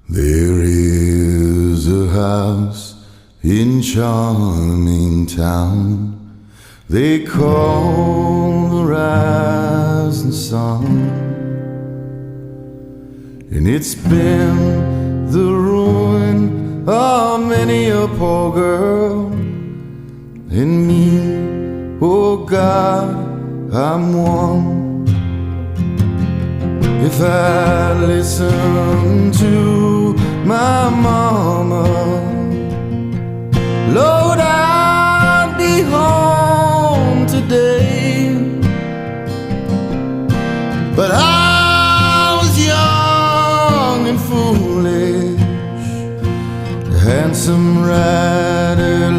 There is a house in charming town they call the rising sun, and it's been the ruin of many a poor girl. And me, oh God, I'm one. If I listen to my mama, Lord, I'd be home today. But I was young and foolish, the handsome rider